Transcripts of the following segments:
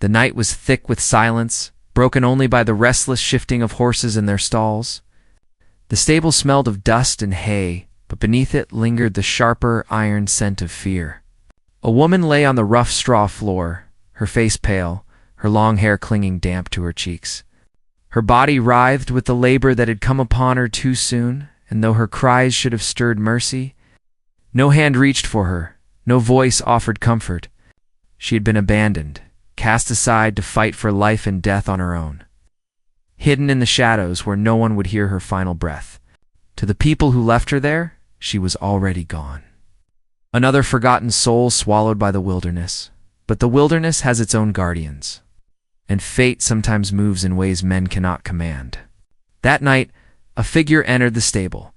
The night was thick with silence, broken only by the restless shifting of horses in their stalls. The stable smelled of dust and hay, but beneath it lingered the sharper iron scent of fear. A woman lay on the rough straw floor, her face pale, her long hair clinging damp to her cheeks. Her body writhed with the labor that had come upon her too soon, and though her cries should have stirred mercy, no hand reached for her, no voice offered comfort. She had been abandoned, cast aside to fight for life and death on her own. Hidden in the shadows where no one would hear her final breath. To the people who left her there, she was already gone. Another forgotten soul swallowed by the wilderness. But the wilderness has its own guardians, and fate sometimes moves in ways men cannot command. That night, a figure entered the stable,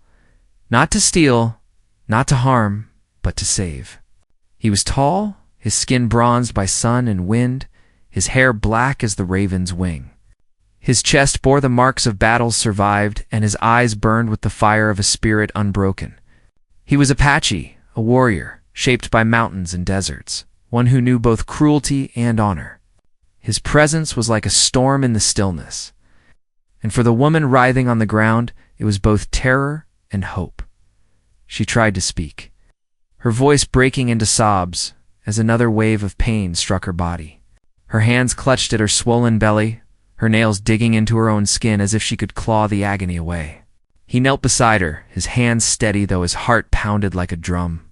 not to steal, not to harm, but to save. He was tall, his skin bronzed by sun and wind, his hair black as the raven's wing. His chest bore the marks of battles survived, and his eyes burned with the fire of a spirit unbroken. He was Apache, a warrior, shaped by mountains and deserts, one who knew both cruelty and honor. His presence was like a storm in the stillness, and for the woman writhing on the ground, it was both terror and hope. She tried to speak, her voice breaking into sobs as another wave of pain struck her body. Her hands clutched at her swollen belly, her nails digging into her own skin as if she could claw the agony away. He knelt beside her, his hands steady though his heart pounded like a drum.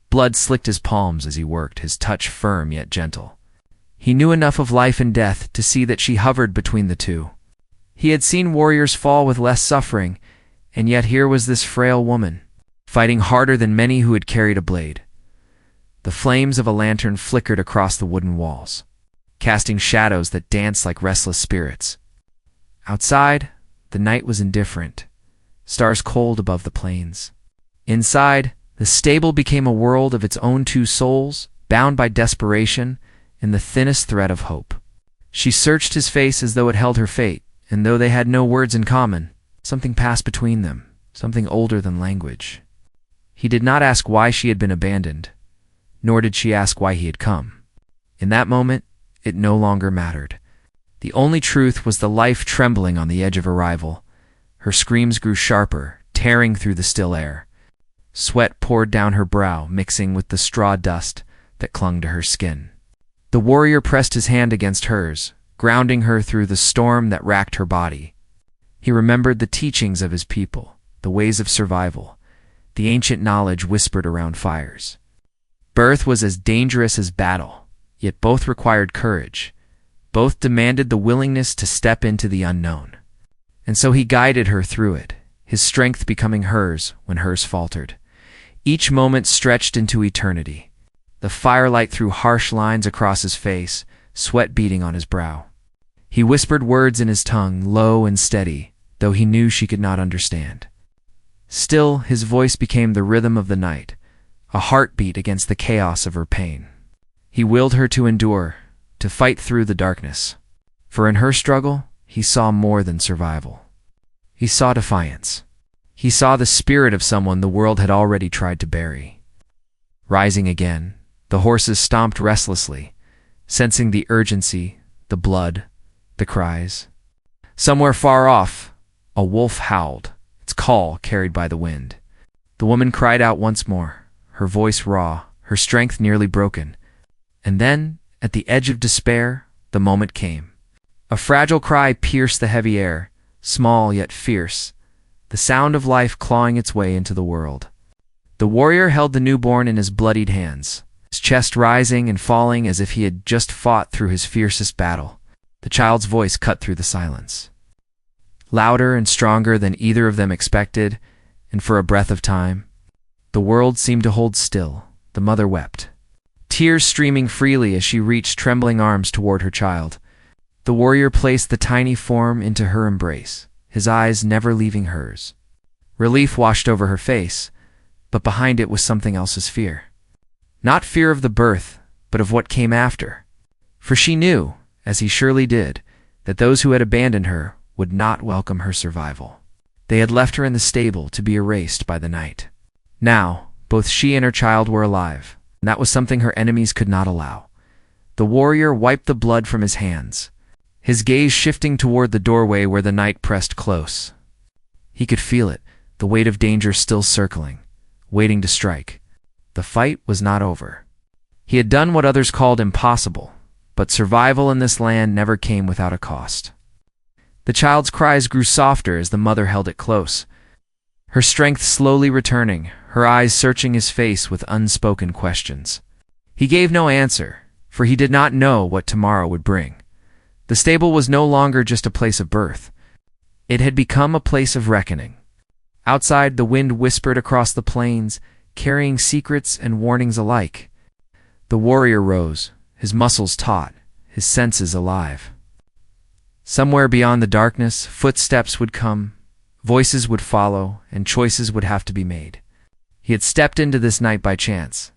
Blood slicked his palms as he worked, his touch firm yet gentle. He knew enough of life and death to see that she hovered between the two. He had seen warriors fall with less suffering, and yet here was this frail woman, fighting harder than many who had carried a blade. The flames of a lantern flickered across the wooden walls, casting shadows that danced like restless spirits. Outside, the night was indifferent, stars cold above the plains. Inside, the stable became a world of its own two souls, bound by desperation and the thinnest thread of hope. She searched his face as though it held her fate, and though they had no words in common, something passed between them, something older than language. He did not ask why she had been abandoned, nor did she ask why he had come. In that moment, it no longer mattered. The only truth was the life trembling on the edge of arrival. Her screams grew sharper, tearing through the still air. Sweat poured down her brow, mixing with the straw dust that clung to her skin. The warrior pressed his hand against hers, grounding her through the storm that racked her body. He remembered the teachings of his people, the ways of survival, the ancient knowledge whispered around fires. Birth was as dangerous as battle, yet both required courage. Both demanded the willingness to step into the unknown. And so he guided her through it, his strength becoming hers when hers faltered. Each moment stretched into eternity. The firelight threw harsh lines across his face, sweat beading on his brow. He whispered words in his tongue, low and steady, though he knew she could not understand. Still, his voice became the rhythm of the night, a heartbeat against the chaos of her pain. He willed her to endure, to fight through the darkness. For in her struggle, he saw more than survival. He saw defiance. He saw the spirit of someone the world had already tried to bury. Rising again, the horses stomped restlessly, sensing the urgency, the blood, the cries. Somewhere far off, a wolf howled, its call carried by the wind. The woman cried out once more, her voice raw, her strength nearly broken. And then, at the edge of despair, the moment came. A fragile cry pierced the heavy air, small yet fierce, the sound of life clawing its way into the world. The warrior held the newborn in his bloodied hands, his chest rising and falling as if he had just fought through his fiercest battle. The child's voice cut through the silence, louder and stronger than either of them expected, and for a breath of time, the world seemed to hold still. The mother wept, tears streaming freely as she reached trembling arms toward her child. The warrior placed the tiny form into her embrace, his eyes never leaving hers. Relief washed over her face, but behind it was something else's fear. Not fear of the birth, but of what came after. For she knew, as he surely did, that those who had abandoned her would not welcome her survival. They had left her in the stable to be erased by the night. Now, both she and her child were alive, and that was something her enemies could not allow. The warrior wiped the blood from his hands, his gaze shifting toward the doorway where the knight pressed close. He could feel it, the weight of danger still circling, waiting to strike. The fight was not over. He had done what others called impossible, but survival in this land never came without a cost. The child's cries grew softer as the mother held it close, her strength slowly returning, her eyes searching his face with unspoken questions. He gave no answer, for he did not know what tomorrow would bring. The stable was no longer just a place of birth. It had become a place of reckoning. Outside, the wind whispered across the plains, carrying secrets and warnings alike. The warrior rose, his muscles taut, his senses alive. Somewhere beyond the darkness, footsteps would come, voices would follow, and choices would have to be made. He had stepped into this night by chance,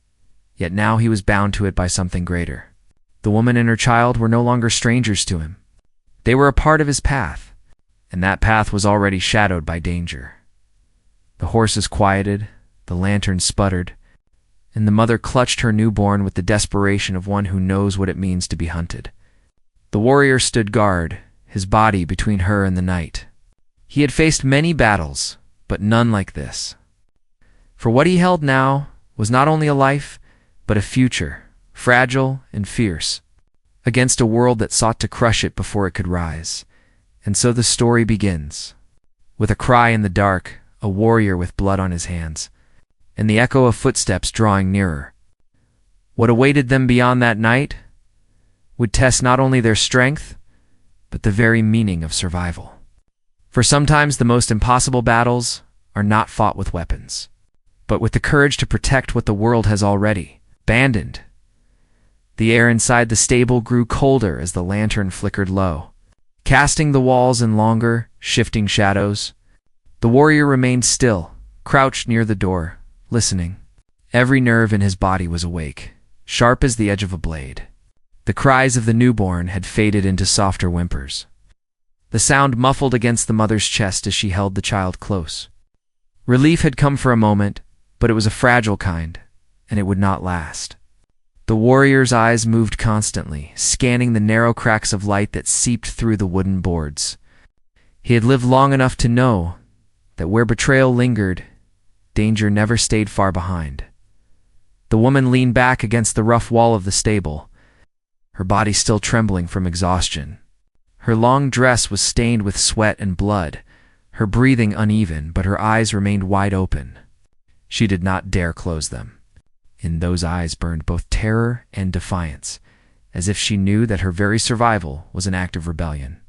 yet now he was bound to it by something greater. The woman and her child were no longer strangers to him. They were a part of his path, and that path was already shadowed by danger. The horses quieted, the lantern sputtered, and the mother clutched her newborn with the desperation of one who knows what it means to be hunted. The warrior stood guard, his body between her and the night. He had faced many battles, but none like this. For what he held now was not only a life, but a future, fragile and fierce, against a world that sought to crush it before it could rise. And so the story begins. With a cry in the dark, a warrior with blood on his hands, and the echo of footsteps drawing nearer. What awaited them beyond that night would test not only their strength, but the very meaning of survival. For sometimes the most impossible battles are not fought with weapons, but with the courage to protect what the world has already abandoned. The air inside the stable grew colder as the lantern flickered low, casting the walls in longer, shifting shadows. The warrior remained still, crouched near the door, listening. Every nerve in his body was awake, sharp as the edge of a blade. The cries of the newborn had faded into softer whimpers. The sound muffled against the mother's chest as she held the child close. Relief had come for a moment, but it was a fragile kind, and it would not last. The warrior's eyes moved constantly, scanning the narrow cracks of light that seeped through the wooden boards. He had lived long enough to know that where betrayal lingered, danger never stayed far behind. The woman leaned back against the rough wall of the stable, her body still trembling from exhaustion. Her long dress was stained with sweat and blood, her breathing uneven, but her eyes remained wide open. She did not dare close them. In those eyes burned both terror and defiance, as if she knew that her very survival was an act of rebellion.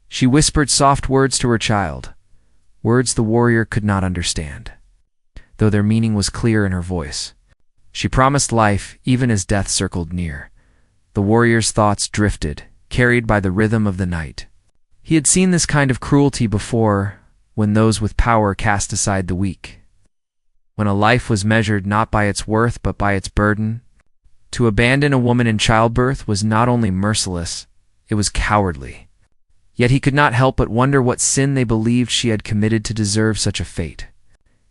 She whispered soft words to her child, words the warrior could not understand, though their meaning was clear in her voice. She promised life even as death circled near. The warrior's thoughts drifted, carried by the rhythm of the night. He had seen this kind of cruelty before, when those with power cast aside the weak. When a life was measured not by its worth but by its burden. To abandon a woman in childbirth was not only merciless, it was cowardly. Yet he could not help but wonder what sin they believed she had committed to deserve such a fate.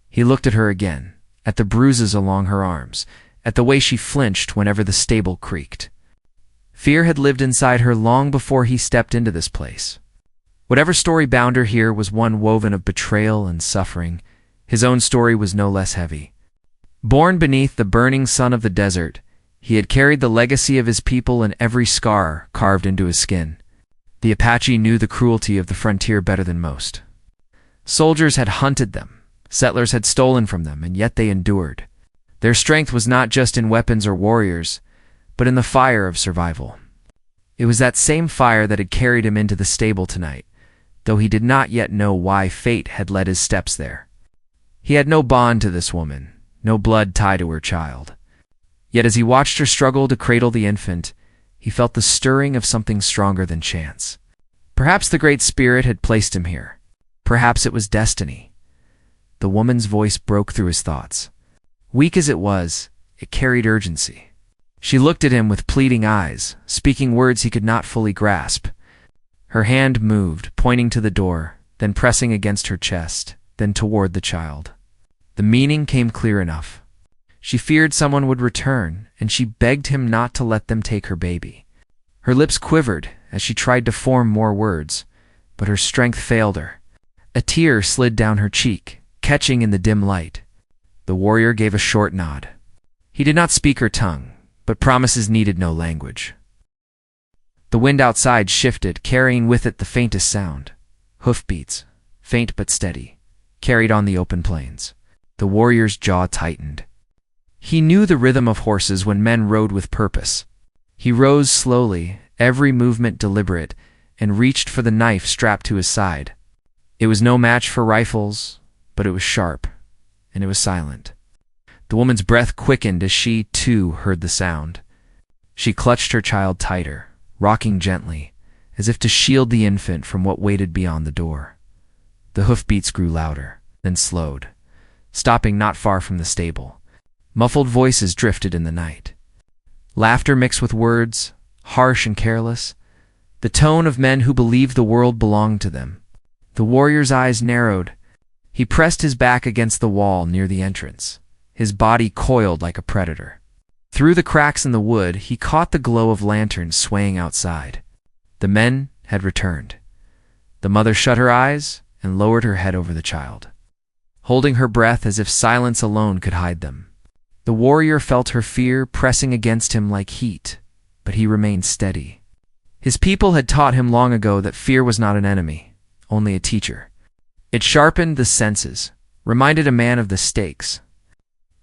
He looked at her again, at the bruises along her arms, at the way she flinched whenever the stable creaked. Fear had lived inside her long before he stepped into this place. Whatever story bound her here was one woven of betrayal and suffering. His own story was no less heavy. Born beneath the burning sun of the desert, he had carried the legacy of his people in every scar carved into his skin. The Apache knew the cruelty of the frontier better than most. Soldiers had hunted them, settlers had stolen from them, and yet they endured. Their strength was not just in weapons or warriors, but in the fire of survival. It was that same fire that had carried him into the stable tonight, though he did not yet know why fate had led his steps there. He had no bond to this woman, no blood tie to her child. Yet as he watched her struggle to cradle the infant, he felt the stirring of something stronger than chance. Perhaps the Great Spirit had placed him here. Perhaps it was destiny. The woman's voice broke through his thoughts. Weak as it was, it carried urgency. She looked at him with pleading eyes, speaking words he could not fully grasp. Her hand moved, pointing to the door, then pressing against her chest, then toward the child. The meaning came clear enough. She feared someone would return, and she begged him not to let them take her baby. Her lips quivered as she tried to form more words, but her strength failed her. A tear slid down her cheek, catching in the dim light. The warrior gave a short nod. He did not speak her tongue, but promises needed no language. The wind outside shifted, carrying with it the faintest sound. Hoofbeats, faint but steady, carried on the open plains. The warrior's jaw tightened. He knew the rhythm of horses when men rode with purpose. He rose slowly, every movement deliberate, and reached for the knife strapped to his side. It was no match for rifles, but it was sharp, and it was silent. The woman's breath quickened as she, too, heard the sound. She clutched her child tighter, rocking gently, as if to shield the infant from what waited beyond the door. The hoofbeats grew louder, then slowed, stopping not far from the stable. Muffled voices drifted in the night. Laughter mixed with words, harsh and careless, the tone of men who believed the world belonged to them. The warrior's eyes narrowed. He pressed his back against the wall near the entrance, his body coiled like a predator. Through the cracks in the wood, he caught the glow of lanterns swaying outside. The men had returned. The mother shut her eyes and lowered her head over the child, holding her breath as if silence alone could hide them. The warrior felt her fear pressing against him like heat, but he remained steady. His people had taught him long ago that fear was not an enemy, only a teacher. It sharpened the senses, reminded a man of the stakes.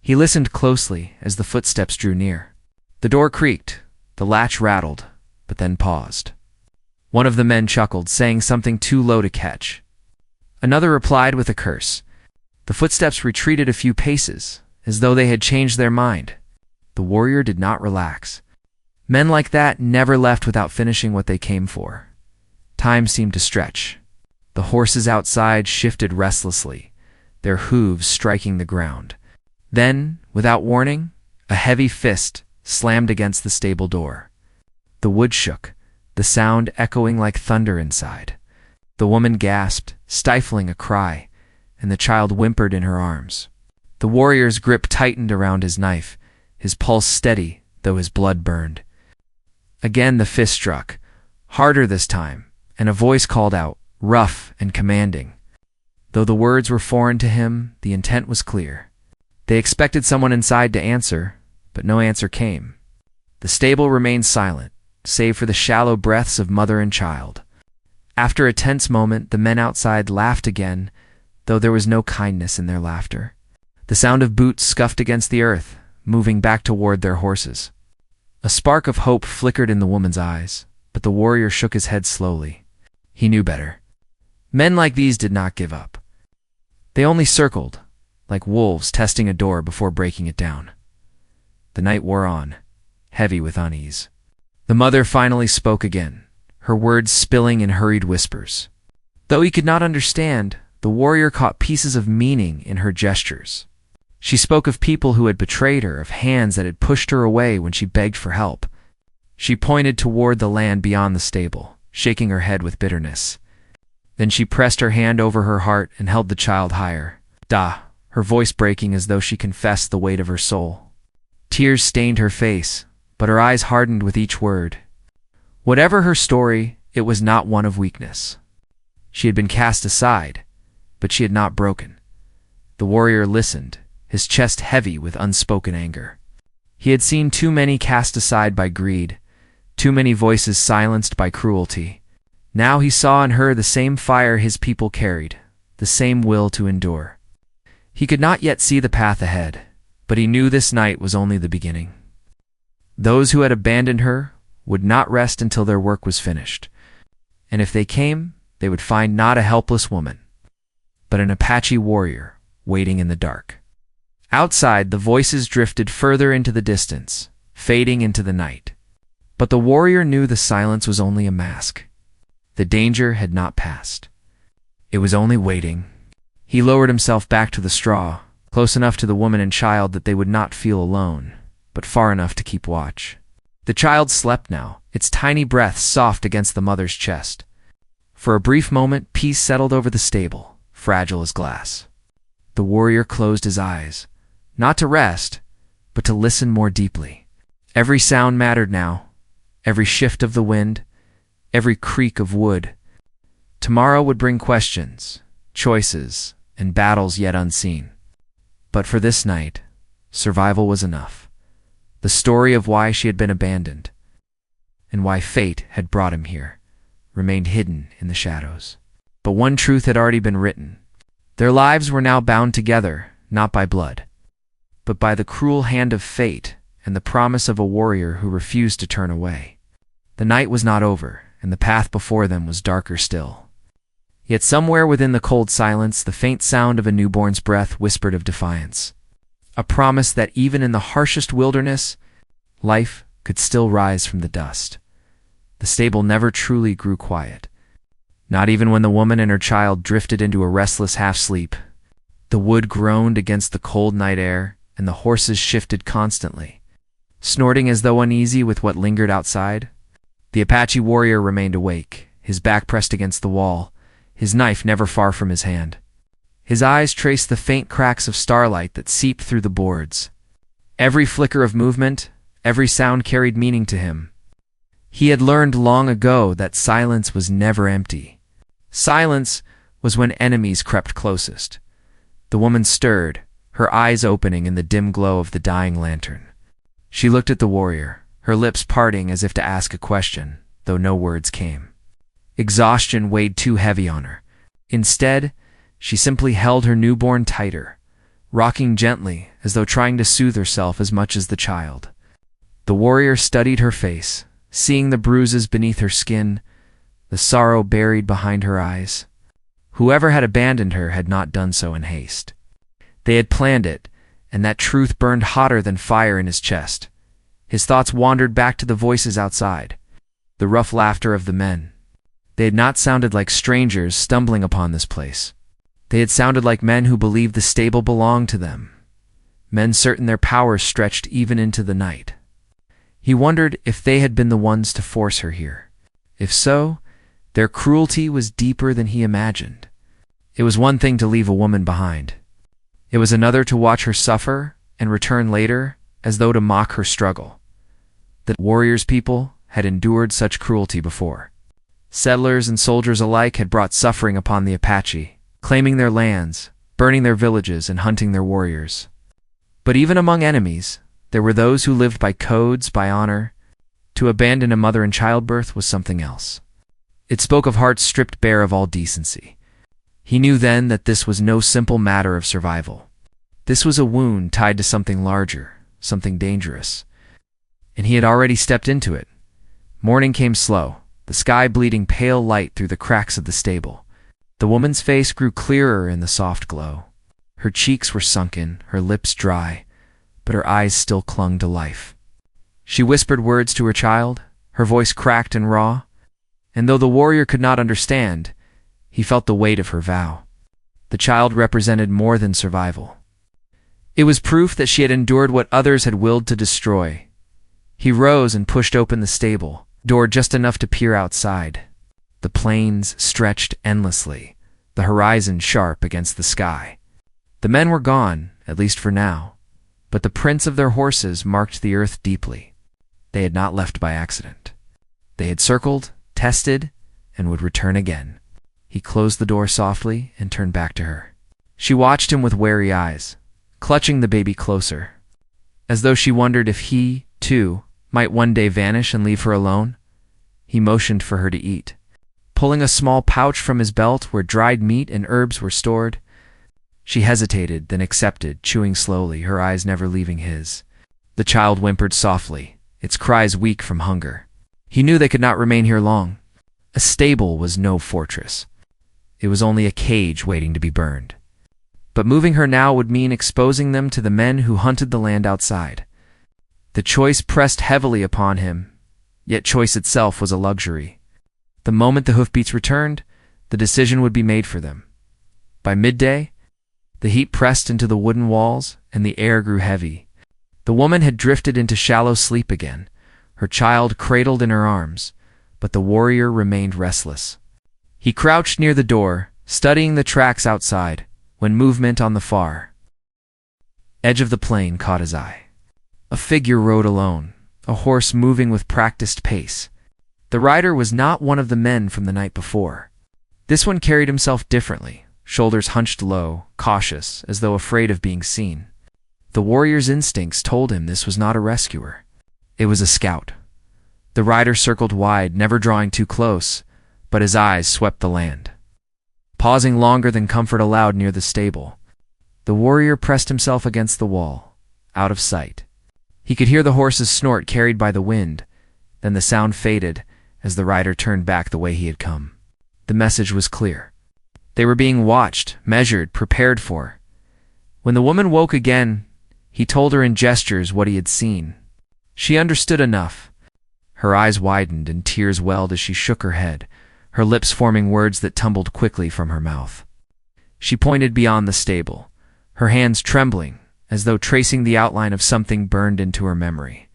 He listened closely as the footsteps drew near. The door creaked, the latch rattled, but then paused. One of the men chuckled, saying something too low to catch. Another replied with a curse. The footsteps retreated a few paces, as though they had changed their mind. The warrior did not relax. Men like that never left without finishing what they came for. Time seemed to stretch. The horses outside shifted restlessly, their hooves striking the ground. Then, without warning, a heavy fist slammed against the stable door. The wood shook, the sound echoing like thunder inside. The woman gasped, stifling a cry, and the child whimpered in her arms. The warrior's grip tightened around his knife, his pulse steady, though his blood burned. Again the fist struck, harder this time, and a voice called out, rough and commanding. Though the words were foreign to him, the intent was clear. They expected someone inside to answer, but no answer came. The stable remained silent, save for the shallow breaths of mother and child. After a tense moment, the men outside laughed again, though there was no kindness in their laughter. The sound of boots scuffed against the earth, moving back toward their horses. A spark of hope flickered in the woman's eyes, but the warrior shook his head slowly. He knew better. Men like these did not give up. They only circled, like wolves testing a door before breaking it down. The night wore on, heavy with unease. The mother finally spoke again, her words spilling in hurried whispers. Though he could not understand, the warrior caught pieces of meaning in her gestures. She spoke of people who had betrayed her, of hands that had pushed her away when she begged for help. She pointed toward the land beyond the stable, shaking her head with bitterness. Then she pressed her hand over her heart and held the child higher. Da, her voice breaking as though she confessed the weight of her soul. Tears stained her face, but her eyes hardened with each word. Whatever her story, it was not one of weakness. She had been cast aside, but she had not broken. The warrior listened, his chest heavy with unspoken anger. He had seen too many cast aside by greed, too many voices silenced by cruelty. Now he saw in her the same fire his people carried, the same will to endure. He could not yet see the path ahead, but he knew this night was only the beginning. Those who had abandoned her would not rest until their work was finished, and if they came, they would find not a helpless woman, but an Apache warrior waiting in the dark. Outside, the voices drifted further into the distance, fading into the night. But the warrior knew the silence was only a mask. The danger had not passed. It was only waiting. He lowered himself back to the straw, close enough to the woman and child that they would not feel alone, but far enough to keep watch. The child slept now, its tiny breath soft against the mother's chest. For a brief moment, peace settled over the stable, fragile as glass. The warrior closed his eyes, not to rest, but to listen more deeply. Every sound mattered now, every shift of the wind, every creak of wood. Tomorrow would bring questions, choices, and battles yet unseen. But for this night, survival was enough. The story of why she had been abandoned, and why fate had brought him here, remained hidden in the shadows. But one truth had already been written. Their lives were now bound together, not by blood, but by the cruel hand of fate and the promise of a warrior who refused to turn away. The night was not over, and the path before them was darker still. Yet somewhere within the cold silence, the faint sound of a newborn's breath whispered of defiance, a promise that even in the harshest wilderness, life could still rise from the dust. The stable never truly grew quiet, not even when the woman and her child drifted into a restless half-sleep. The wood groaned against the cold night air, and the horses shifted constantly, snorting as though uneasy with what lingered outside. The Apache warrior remained awake, his back pressed against the wall, his knife never far from his hand. His eyes traced the faint cracks of starlight that seeped through the boards. Every flicker of movement, every sound carried meaning to him. He had learned long ago that silence was never empty. Silence was when enemies crept closest. The woman stirred, her eyes opening in the dim glow of the dying lantern. She looked at the warrior, her lips parting as if to ask a question, though no words came. Exhaustion weighed too heavy on her. Instead, she simply held her newborn tighter, rocking gently as though trying to soothe herself as much as the child. The warrior studied her face, seeing the bruises beneath her skin, the sorrow buried behind her eyes. Whoever had abandoned her had not done so in haste. They had planned it, and that truth burned hotter than fire in his chest. His thoughts wandered back to the voices outside, the rough laughter of the men. They had not sounded like strangers stumbling upon this place. They had sounded like men who believed the stable belonged to them, men certain their power stretched even into the night. He wondered if they had been the ones to force her here. If so, their cruelty was deeper than he imagined. It was one thing to leave a woman behind. It was another to watch her suffer and return later as though to mock her struggle. The warriors' people had endured such cruelty before. Settlers and soldiers alike had brought suffering upon the Apache, claiming their lands, burning their villages, and hunting their warriors. But even among enemies, there were those who lived by codes, by honor. To abandon a mother in childbirth was something else. It spoke of hearts stripped bare of all decency. He knew then that this was no simple matter of survival. This was a wound tied to something larger, something dangerous. And he had already stepped into it. Morning came slow, the sky bleeding pale light through the cracks of the stable. The woman's face grew clearer in the soft glow. Her cheeks were sunken, her lips dry, but her eyes still clung to life. She whispered words to her child, her voice cracked and raw, and though the warrior could not understand, he felt the weight of her vow. The child represented more than survival. It was proof that she had endured what others had willed to destroy. He rose and pushed open the stable door just enough to peer outside. The plains stretched endlessly, the horizon sharp against the sky. The men were gone, at least for now, but the prints of their horses marked the earth deeply. They had not left by accident. They had circled, tested, and would return again. He closed the door softly and turned back to her. She watched him with wary eyes, clutching the baby closer, as though she wondered if he, too, might one day vanish and leave her alone. He motioned for her to eat. Pulling a small pouch from his belt where dried meat and herbs were stored, she hesitated, then accepted, chewing slowly, her eyes never leaving his. The child whimpered softly, its cries weak from hunger. He knew they could not remain here long. A stable was no fortress. It was only a cage waiting to be burned. But moving her now would mean exposing them to the men who hunted the land outside. The choice pressed heavily upon him, yet choice itself was a luxury. The moment the hoofbeats returned, the decision would be made for them. By midday, the heat pressed into the wooden walls, and the air grew heavy. The woman had drifted into shallow sleep again, her child cradled in her arms, but the warrior remained restless. He crouched near the door, studying the tracks outside, when movement on the far edge of the plain caught his eye. A figure rode alone, a horse moving with practiced pace. The rider was not one of the men from the night before. This one carried himself differently, shoulders hunched low, cautious, as though afraid of being seen. The warrior's instincts told him this was not a rescuer. It was a scout. The rider circled wide, never drawing too close, but his eyes swept the land. Pausing longer than comfort allowed near the stable, the warrior pressed himself against the wall, out of sight. He could hear the horse's snort carried by the wind, then the sound faded as the rider turned back the way he had come. The message was clear. They were being watched, measured, prepared for. When the woman woke again, he told her in gestures what he had seen. She understood enough. Her eyes widened and tears welled as she shook her head, her lips forming words that tumbled quickly from her mouth. She pointed beyond the stable, her hands trembling, as though tracing the outline of something burned into her memory.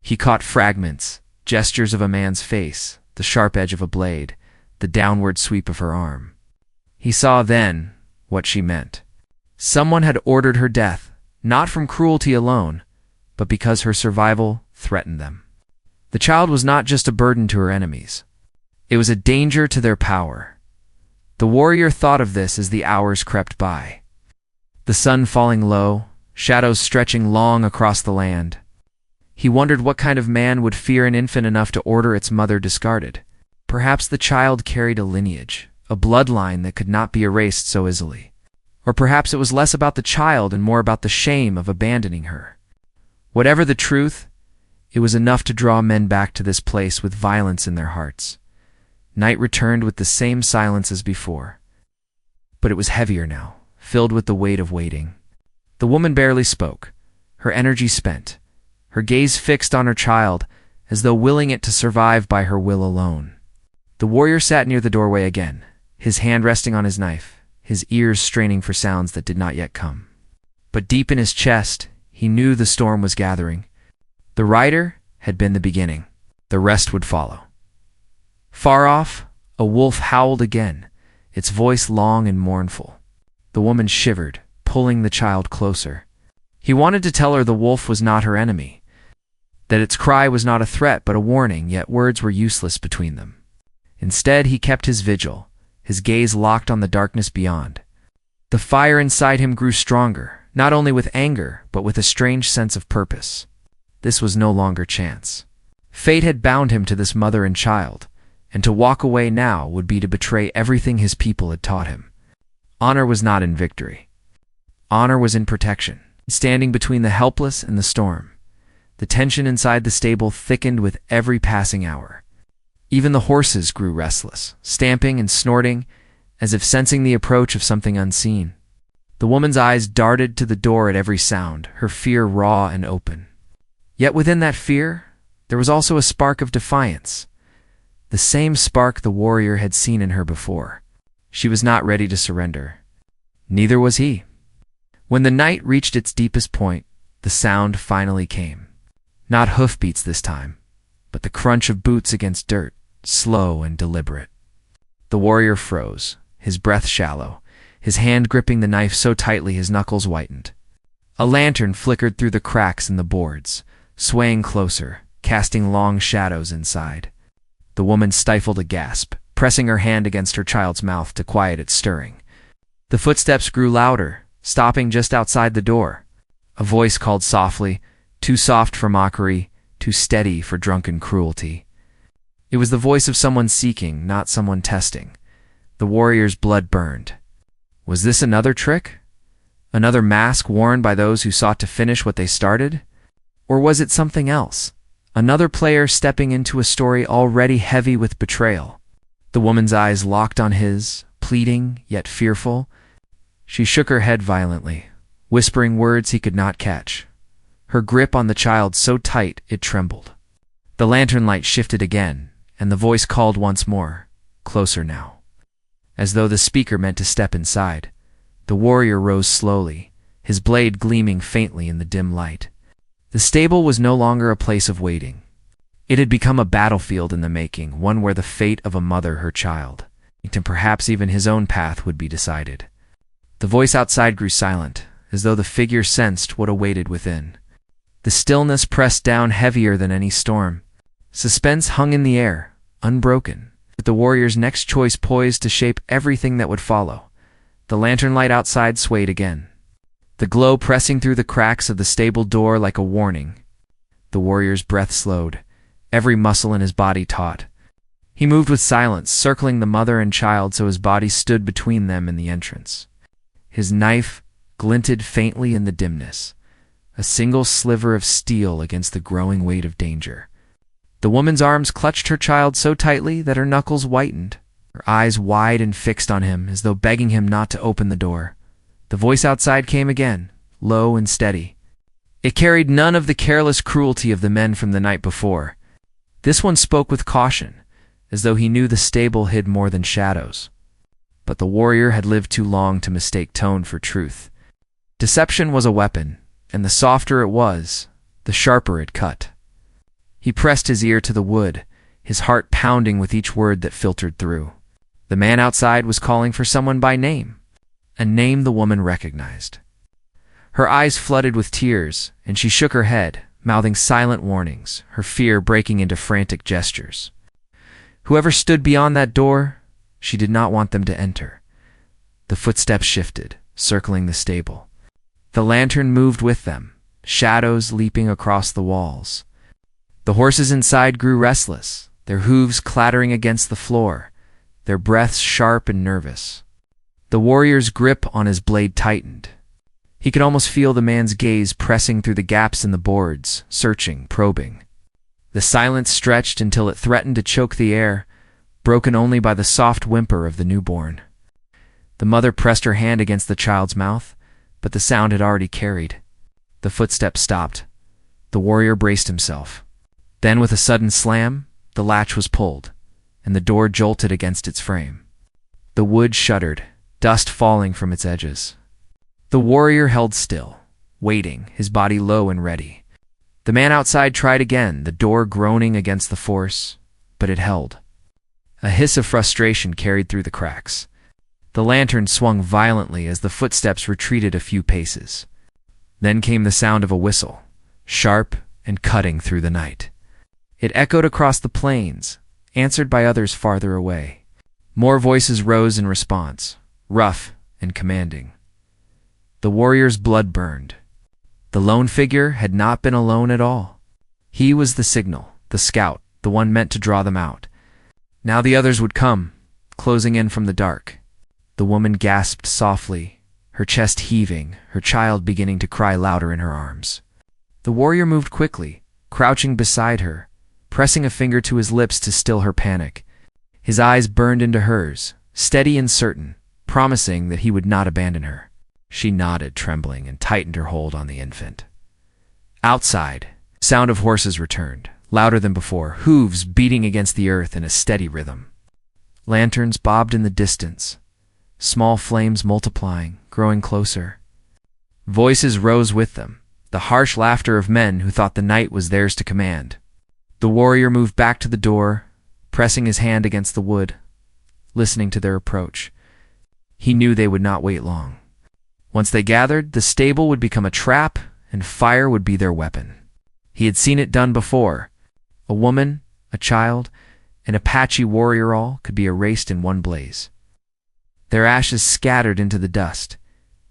He caught fragments, gestures of a man's face, the sharp edge of a blade, the downward sweep of her arm. He saw then what she meant. Someone had ordered her death, not from cruelty alone, but because her survival threatened them. The child was not just a burden to her enemies. It was a danger to their power. The warrior thought of this as the hours crept by. The sun falling low, shadows stretching long across the land. He wondered what kind of man would fear an infant enough to order its mother discarded. Perhaps the child carried a lineage, a bloodline that could not be erased so easily. Or perhaps it was less about the child and more about the shame of abandoning her. Whatever the truth, it was enough to draw men back to this place with violence in their hearts. Night returned with the same silence as before. But it was heavier now, filled with the weight of waiting. The woman barely spoke, her energy spent, her gaze fixed on her child, as though willing it to survive by her will alone. The warrior sat near the doorway again, his hand resting on his knife, his ears straining for sounds that did not yet come. But deep in his chest, he knew the storm was gathering. The rider had been the beginning. The rest would follow. Far off, a wolf howled again, its voice long and mournful. The woman shivered, pulling the child closer. He wanted to tell her the wolf was not her enemy, that its cry was not a threat but a warning, yet words were useless between them. Instead, he kept his vigil, his gaze locked on the darkness beyond. The fire inside him grew stronger, not only with anger, but with a strange sense of purpose. This was no longer chance. Fate had bound him to this mother and child, and to walk away now would be to betray everything his people had taught him. Honor was not in victory. Honor was in protection, standing between the helpless and the storm. The tension inside the stable thickened with every passing hour. Even the horses grew restless, stamping and snorting, as if sensing the approach of something unseen. The woman's eyes darted to the door at every sound, her fear raw and open. Yet within that fear, there was also a spark of defiance, the same spark the warrior had seen in her before. She was not ready to surrender. Neither was he. When the night reached its deepest point, the sound finally came. Not hoofbeats this time, but the crunch of boots against dirt, slow and deliberate. The warrior froze, his breath shallow, his hand gripping the knife so tightly his knuckles whitened. A lantern flickered through the cracks in the boards, swaying closer, casting long shadows inside. The woman stifled a gasp, pressing her hand against her child's mouth to quiet its stirring. The footsteps grew louder, stopping just outside the door. A voice called softly, too soft for mockery, too steady for drunken cruelty. It was the voice of someone seeking, not someone testing. The warrior's blood burned. Was this another trick? Another mask worn by those who sought to finish what they started? Or was it something else? Another player stepping into a story already heavy with betrayal. The woman's eyes locked on his, pleading yet fearful. She shook her head violently, whispering words he could not catch. Her grip on the child so tight it trembled. The lantern light shifted again, and the voice called once more, closer now. As though the speaker meant to step inside, the warrior rose slowly, his blade gleaming faintly in the dim light. The stable was no longer a place of waiting. It had become a battlefield in the making, one where the fate of a mother, her child, and perhaps even his own path would be decided. The voice outside grew silent, as though the figure sensed what awaited within. The stillness pressed down heavier than any storm. Suspense hung in the air, unbroken, with the warrior's next choice poised to shape everything that would follow. The lantern light outside swayed again, the glow pressing through the cracks of the stable door like a warning. The warrior's breath slowed, every muscle in his body taut. He moved with silence, circling the mother and child so his body stood between them and the entrance. His knife glinted faintly in the dimness, a single sliver of steel against the growing weight of danger. The woman's arms clutched her child so tightly that her knuckles whitened, her eyes wide and fixed on him as though begging him not to open the door. The voice outside came again, low and steady. It carried none of the careless cruelty of the men from the night before. This one spoke with caution, as though he knew the stable hid more than shadows. But the warrior had lived too long to mistake tone for truth. Deception was a weapon, and the softer it was, the sharper it cut. He pressed his ear to the wood, his heart pounding with each word that filtered through. The man outside was calling for someone by name, a name the woman recognized. Her eyes flooded with tears, and she shook her head, mouthing silent warnings, her fear breaking into frantic gestures. Whoever stood beyond that door, she did not want them to enter. The footsteps shifted, circling the stable. The lantern moved with them, shadows leaping across the walls. The horses inside grew restless, their hooves clattering against the floor, their breaths sharp and nervous. The warrior's grip on his blade tightened. He could almost feel the man's gaze pressing through the gaps in the boards, searching, probing. The silence stretched until it threatened to choke the air, broken only by the soft whimper of the newborn. The mother pressed her hand against the child's mouth, but the sound had already carried. The footsteps stopped. The warrior braced himself. Then, with a sudden slam, the latch was pulled, and the door jolted against its frame. The wood shuddered, dust falling from its edges. The warrior held still, waiting, his body low and ready. The man outside tried again, the door groaning against the force, but it held. A hiss of frustration carried through the cracks. The lantern swung violently as the footsteps retreated a few paces. Then came the sound of a whistle, sharp and cutting through the night. It echoed across the plains, answered by others farther away. More voices rose in response, rough and commanding. The warrior's blood burned. The lone figure had not been alone at all. He was the signal, the scout, the one meant to draw them out. Now the others would come, closing in from the dark. The woman gasped softly, her chest heaving, her child beginning to cry louder in her arms. The warrior moved quickly, crouching beside her, pressing a finger to his lips to still her panic. His eyes burned into hers, steady and certain, promising that he would not abandon her. She nodded, trembling, and tightened her hold on the infant. Outside, sound of horses returned, louder than before, hooves beating against the earth in a steady rhythm. Lanterns bobbed in the distance, small flames multiplying, growing closer. Voices rose with them, the harsh laughter of men who thought the night was theirs to command. The warrior moved back to the door, pressing his hand against the wood, listening to their approach. He knew they would not wait long. Once they gathered, the stable would become a trap, and fire would be their weapon. He had seen it done before. A woman, a child, an Apache warrior all could be erased in one blaze. Their ashes scattered into the dust.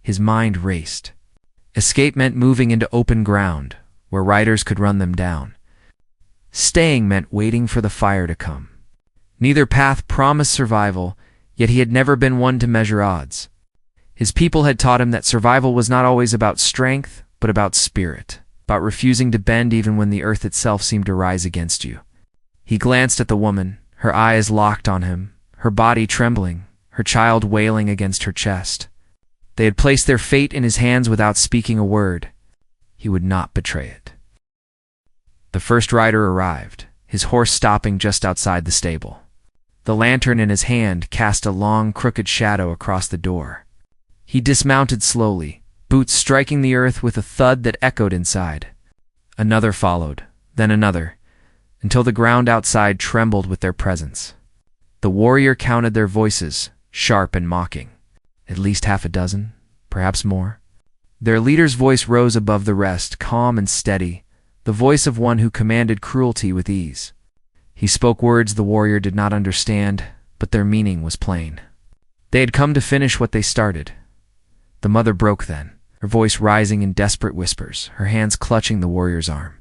His mind raced. Escape meant moving into open ground, where riders could run them down. Staying meant waiting for the fire to come. Neither path promised survival, yet he had never been one to measure odds. His people had taught him that survival was not always about strength, but about spirit, about refusing to bend even when the earth itself seemed to rise against you. He glanced at the woman, her eyes locked on him, her body trembling, her child wailing against her chest. They had placed their fate in his hands without speaking a word. He would not betray it. The first rider arrived, his horse stopping just outside the stable. The lantern in his hand cast a long, crooked shadow across the door. He dismounted slowly, boots striking the earth with a thud that echoed inside. Another followed, then another, until the ground outside trembled with their presence. The warrior counted their voices, sharp and mocking. At least half a dozen, perhaps more. Their leader's voice rose above the rest, calm and steady, the voice of one who commanded cruelty with ease. He spoke words the warrior did not understand, but their meaning was plain. They had come to finish what they started. The mother broke then, her voice rising in desperate whispers, her hands clutching the warrior's arm.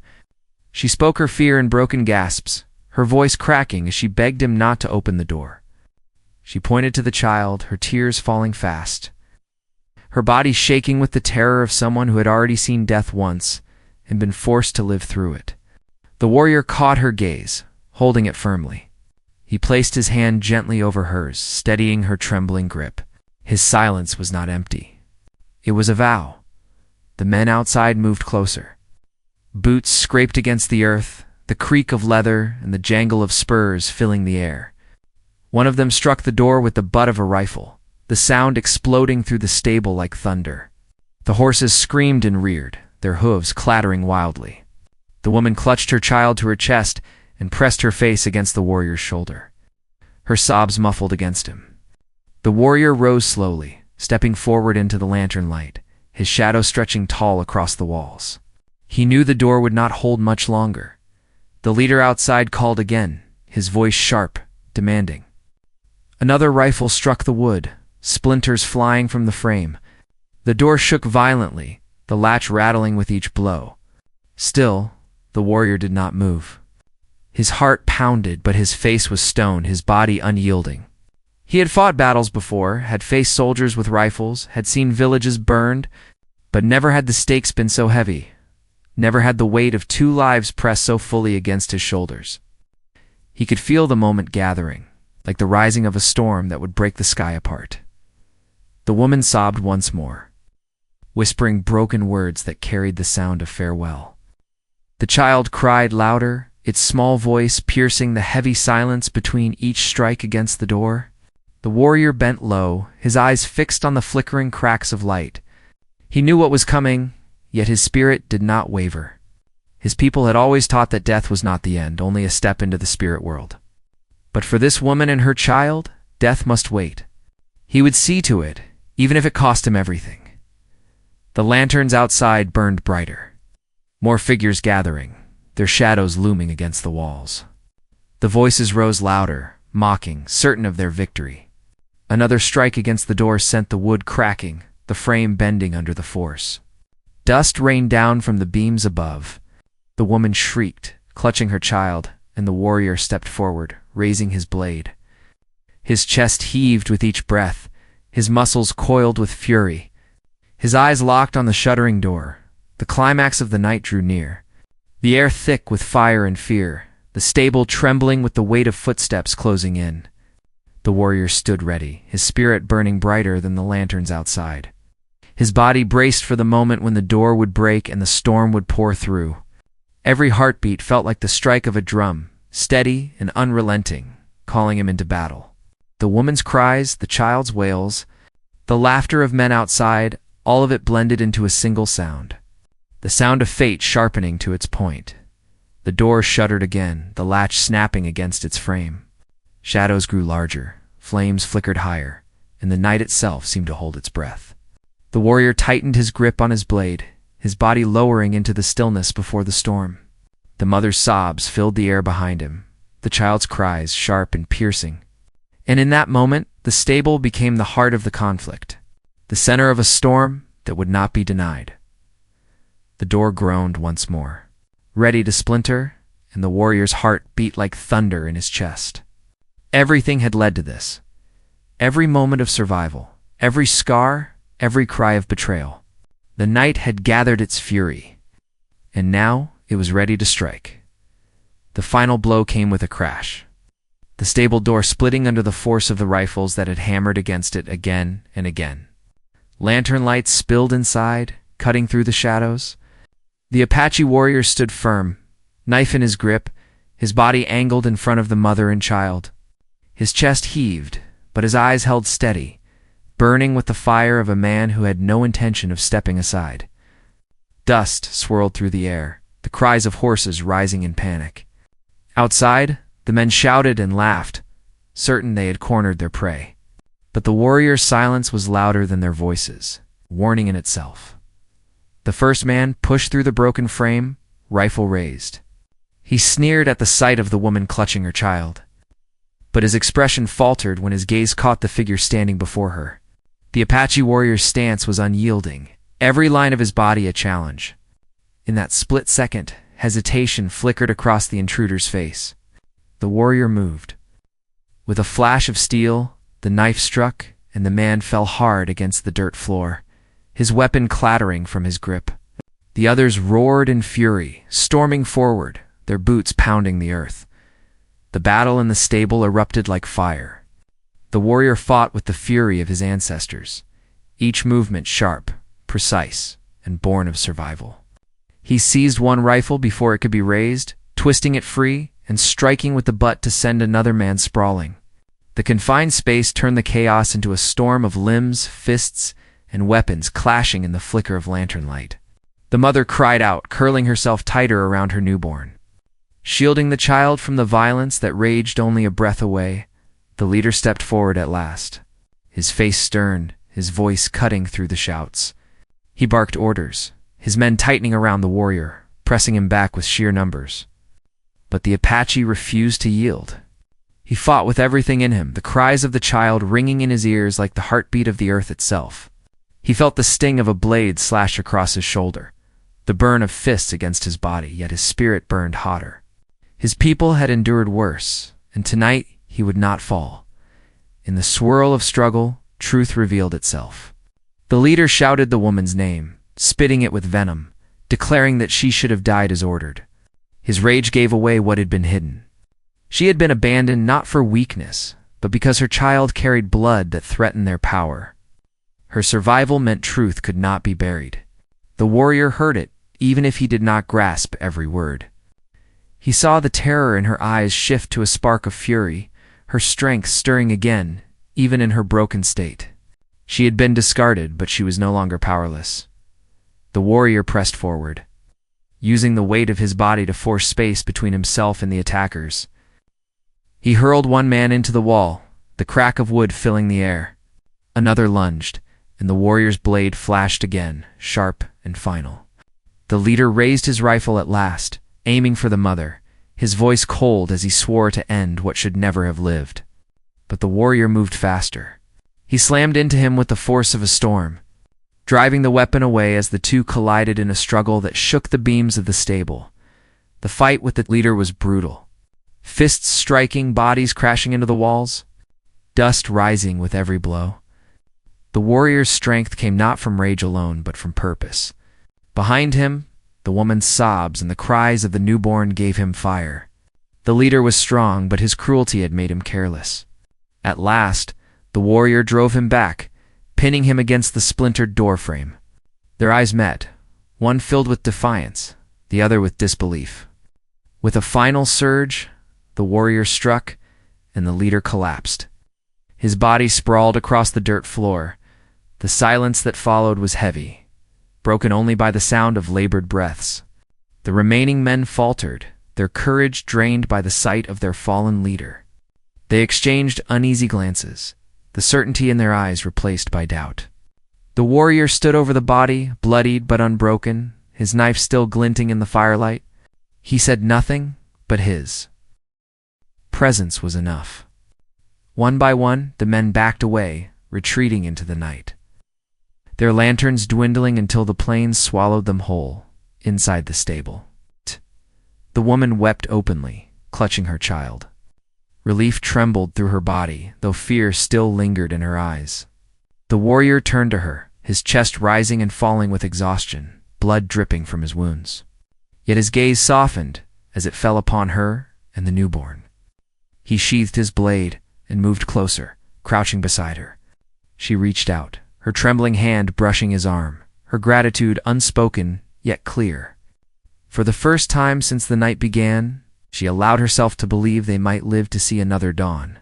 She spoke her fear in broken gasps, her voice cracking as she begged him not to open the door. She pointed to the child, her tears falling fast, her body shaking with the terror of someone who had already seen death once and been forced to live through it. The warrior caught her gaze, holding it firmly. He placed his hand gently over hers, steadying her trembling grip. His silence was not empty. It was a vow. The men outside moved closer. Boots scraped against the earth, the creak of leather and the jangle of spurs filling the air. One of them struck the door with the butt of a rifle, the sound exploding through the stable like thunder. The horses screamed and reared, their hooves clattering wildly. The woman clutched her child to her chest and pressed her face against the warrior's shoulder. Her sobs muffled against him. The warrior rose slowly, stepping forward into the lantern light, his shadow stretching tall across the walls. He knew the door would not hold much longer. The leader outside called again, his voice sharp, demanding. Another rifle struck the wood, splinters flying from the frame. The door shook violently, the latch rattling with each blow. Still, the warrior did not move. His heart pounded, but his face was stone, his body unyielding. He had fought battles before, had faced soldiers with rifles, had seen villages burned, but never had the stakes been so heavy. Never had the weight of 2 lives pressed so fully against his shoulders. He could feel the moment gathering, like the rising of a storm that would break the sky apart. The woman sobbed once more, whispering broken words that carried the sound of farewell. The child cried louder, its small voice piercing the heavy silence between each strike against the door. The warrior bent low, his eyes fixed on the flickering cracks of light. He knew what was coming, yet his spirit did not waver. His people had always taught that death was not the end, only a step into the spirit world. But for this woman and her child, death must wait. He would see to it, even if it cost him everything. The lanterns outside burned brighter. More figures gathering, their shadows looming against the walls. The voices rose louder, mocking, certain of their victory. Another strike against the door sent the wood cracking, the frame bending under the force. Dust rained down from the beams above. The woman shrieked, clutching her child, and the warrior stepped forward, raising his blade. His chest heaved with each breath, his muscles coiled with fury. His eyes locked on the shuddering door. The climax of the night drew near. The air thick with fire and fear, the stable trembling with the weight of footsteps closing in. The warrior stood ready, his spirit burning brighter than the lanterns outside. His body braced for the moment when the door would break and the storm would pour through. Every heartbeat felt like the strike of a drum, steady and unrelenting, calling him into battle. The woman's cries, the child's wails, the laughter of men outside, all of it blended into a single sound. The sound of fate sharpening to its point. The door shuddered again, the latch snapping against its frame. Shadows grew larger, flames flickered higher, and the night itself seemed to hold its breath. The warrior tightened his grip on his blade, his body lowering into the stillness before the storm. The mother's sobs filled the air behind him, the child's cries sharp and piercing. And in that moment, the stable became the heart of the conflict, the center of a storm that would not be denied. The door groaned once more, ready to splinter, and the warrior's heart beat like thunder in his chest. Everything had led to this. Every moment of survival, every scar, every cry of betrayal. The night had gathered its fury, and now it was ready to strike. The final blow came with a crash, the stable door splitting under the force of the rifles that had hammered against it again and again. Lantern lights spilled inside, cutting through the shadows. The Apache warrior stood firm, knife in his grip, his body angled in front of the mother and child. His chest heaved, but his eyes held steady, burning with the fire of a man who had no intention of stepping aside. Dust swirled through the air, the cries of horses rising in panic. Outside, the men shouted and laughed, certain they had cornered their prey. But the warrior's silence was louder than their voices, warning in itself. The first man pushed through the broken frame, rifle raised. He sneered at the sight of the woman clutching her child. But his expression faltered when his gaze caught the figure standing before her. The Apache warrior's stance was unyielding, every line of his body a challenge. In that split second, hesitation flickered across the intruder's face. The warrior moved. With a flash of steel, the knife struck, and the man fell hard against the dirt floor, his weapon clattering from his grip. The others roared in fury, storming forward, their boots pounding the earth. The battle in the stable erupted like fire. The warrior fought with the fury of his ancestors, each movement sharp, precise, and born of survival. He seized one rifle before it could be raised, twisting it free and striking with the butt to send another man sprawling. The confined space turned the chaos into a storm of limbs, fists, and weapons clashing in the flicker of lantern light. The mother cried out, curling herself tighter around her newborn. Shielding the child from the violence that raged only a breath away, the leader stepped forward at last, his face stern, his voice cutting through the shouts. He barked orders, his men tightening around the warrior, pressing him back with sheer numbers. But the Apache refused to yield. He fought with everything in him, the cries of the child ringing in his ears like the heartbeat of the earth itself. He felt the sting of a blade slash across his shoulder, the burn of fists against his body, yet his spirit burned hotter. His people had endured worse, and tonight he would not fall. In the swirl of struggle, truth revealed itself. The leader shouted the woman's name, spitting it with venom, declaring that she should have died as ordered. His rage gave away what had been hidden. She had been abandoned not for weakness, but because her child carried blood that threatened their power. Her survival meant truth could not be buried. The warrior heard it, even if he did not grasp every word. He saw the terror in her eyes shift to a spark of fury, her strength stirring again, even in her broken state. She had been discarded, but she was no longer powerless. The warrior pressed forward, using the weight of his body to force space between himself and the attackers. He hurled one man into the wall, the crack of wood filling the air. Another lunged, and the warrior's blade flashed again, sharp and final. The leader raised his rifle at last, aiming for the mother, his voice cold as he swore to end what should never have lived. But the warrior moved faster. He slammed into him with the force of a storm, driving the weapon away as the two collided in a struggle that shook the beams of the stable. The fight with the leader was brutal. Fists striking, bodies crashing into the walls, dust rising with every blow. The warrior's strength came not from rage alone, but from purpose. Behind him, the woman's sobs and the cries of the newborn gave him fire. The leader was strong, but his cruelty had made him careless. At last, the warrior drove him back, pinning him against the splintered doorframe. Their eyes met, one filled with defiance, the other with disbelief. With a final surge, the warrior struck, and the leader collapsed. His body sprawled across the dirt floor. The silence that followed was heavy, broken only by the sound of labored breaths. The remaining men faltered, their courage drained by the sight of their fallen leader. They exchanged uneasy glances, the certainty in their eyes replaced by doubt. The warrior stood over the body, bloodied but unbroken, his knife still glinting in the firelight. He said nothing, but his presence was enough. One by one, the men backed away, retreating into the night, their lanterns dwindling until the plains swallowed them whole, inside the stable. The woman wept openly, clutching her child. Relief trembled through her body, though fear still lingered in her eyes. The warrior turned to her, his chest rising and falling with exhaustion, blood dripping from his wounds. Yet his gaze softened as it fell upon her and the newborn. He sheathed his blade and moved closer, crouching beside her. She reached out, her trembling hand brushing his arm, her gratitude unspoken yet clear. For the first time since the night began, she allowed herself to believe they might live to see another dawn.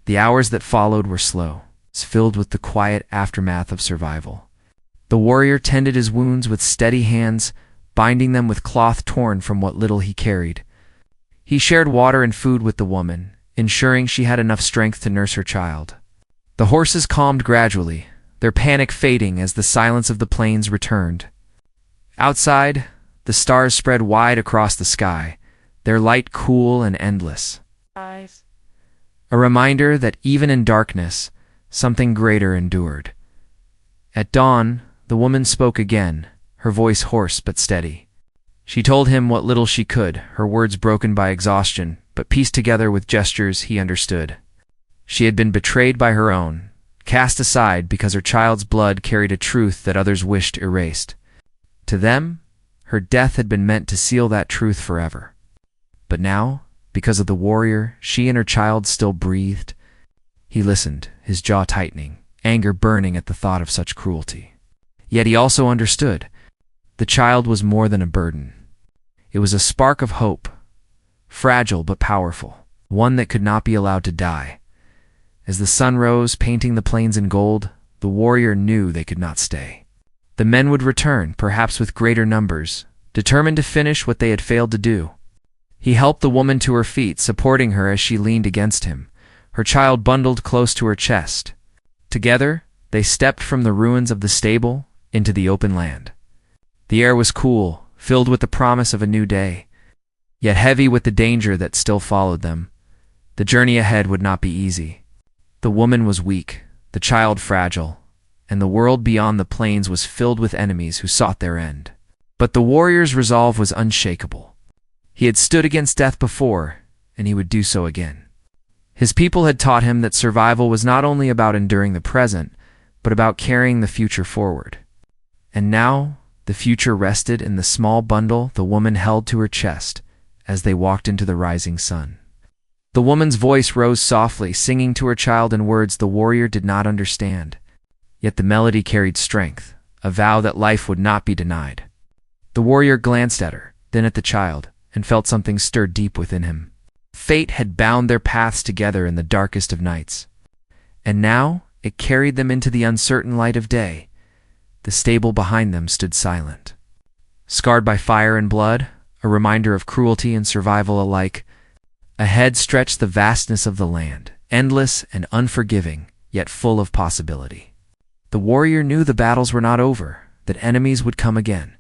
The hours that followed were slow, filled with the quiet aftermath of survival. The warrior tended his wounds with steady hands, binding them with cloth torn from what little he carried. He shared water and food with the woman, ensuring she had enough strength to nurse her child. The horses calmed gradually, their panic fading as the silence of the plains returned. Outside, the stars spread wide across the sky, their light cool and endless. A reminder that even in darkness, something greater endured. At dawn, the woman spoke again, her voice hoarse but steady. She told him what little she could, her words broken by exhaustion, but pieced together with gestures he understood. She had been betrayed by her own, cast aside because her child's blood carried a truth that others wished erased. To them, her death had been meant to seal that truth forever. But now, because of the warrior, she and her child still breathed. He listened, his jaw tightening, anger burning at the thought of such cruelty. Yet he also understood. The child was more than a burden. It was a spark of hope, fragile but powerful, one that could not be allowed to die. As the sun rose, painting the plains in gold, the warrior knew they could not stay. The men would return, perhaps with greater numbers, determined to finish what they had failed to do. He helped the woman to her feet, supporting her as she leaned against him, her child bundled close to her chest. Together, they stepped from the ruins of the stable into the open land. The air was cool, filled with the promise of a new day, yet heavy with the danger that still followed them. The journey ahead would not be easy. The woman was weak, the child fragile, and the world beyond the plains was filled with enemies who sought their end. But the warrior's resolve was unshakable. He had stood against death before, and he would do so again. His people had taught him that survival was not only about enduring the present, but about carrying the future forward. And now, the future rested in the small bundle the woman held to her chest as they walked into the rising sun. The woman's voice rose softly, singing to her child in words the warrior did not understand. Yet the melody carried strength, a vow that life would not be denied. The warrior glanced at her, then at the child, and felt something stir deep within him. Fate had bound their paths together in the darkest of nights, and now it carried them into the uncertain light of day. The stable behind them stood silent. Scarred by fire and blood, a reminder of cruelty and survival alike, ahead stretched the vastness of the land, endless and unforgiving, yet full of possibility. The warrior knew the battles were not over, that enemies would come again,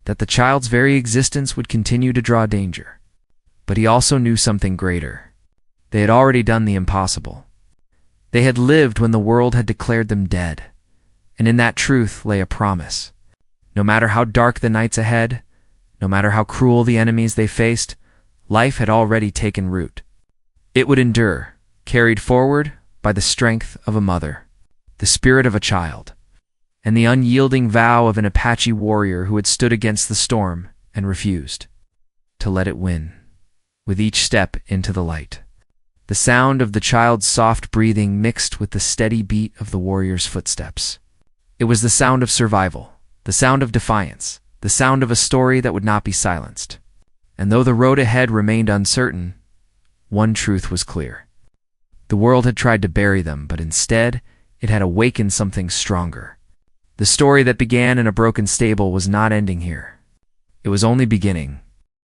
that the child's very existence would continue to draw danger. But he also knew something greater. They had already done the impossible. They had lived when the world had declared them dead, and in that truth lay a promise. No matter how dark the nights ahead, no matter how cruel the enemies they faced, life had already taken root. It would endure, carried forward by the strength of a mother, the spirit of a child, and the unyielding vow of an Apache warrior who had stood against the storm and refused to let it win. With each step into the light, the sound of the child's soft breathing mixed with the steady beat of the warrior's footsteps. It was the sound of survival, the sound of defiance, the sound of a story that would not be silenced. And though the road ahead remained uncertain, one truth was clear. The world had tried to bury them, but instead, it had awakened something stronger. The story that began in a broken stable was not ending here. It was only beginning.